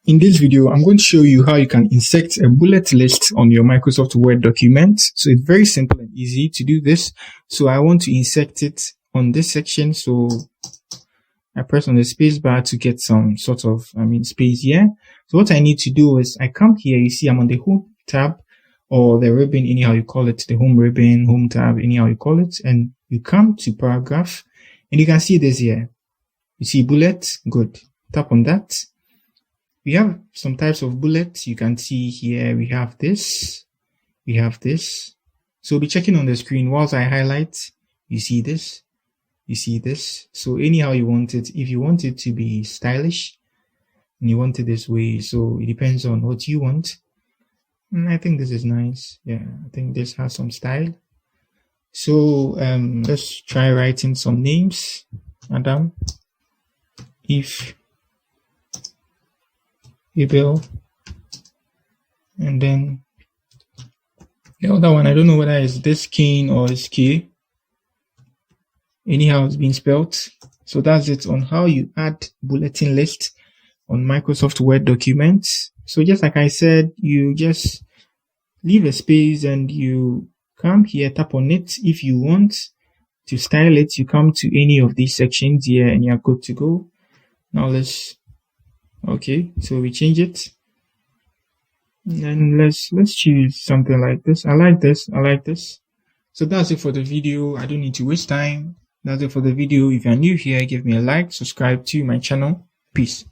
In this video, I'm going to show you how you can insert a bullet list on your Microsoft Word document. So it's very simple and easy to do this. So I want to insert it on this section. So I press on the space bar to get some sort of, space here. So what I need to do is I come here, you see I'm on the home tab or the ribbon, anyhow you call it, the home ribbon, home tab, anyhow you call it. And you come to paragraph and you can see this here. You see bullet, good. Tap on that. We have some types of bullets. You can see here we have this, we have this. So we'll be checking on the screen whilst I highlight. You see this, you see this. So anyhow you want it, if you want it to be stylish and you want it this way, so it depends on what you want. And I think this is nice. Yeah, I think this has some style. So let's try writing some names. Adam, if, Abel, and then the other one, I don't know whether it's this Kane or it's K. Anyhow, it's been spelled. So that's it on how you add bulletin list on Microsoft Word documents. So just like I said, you just leave a space and you come here, tap on it. If you want to style it, you come to any of these sections here and you're good to go. Now okay, so we change it. And let's choose something like this. I like this. I like this. So that's it for the video. I don't need to waste time. That's it for the video. If you're new here, give me a like, subscribe to my channel. Peace.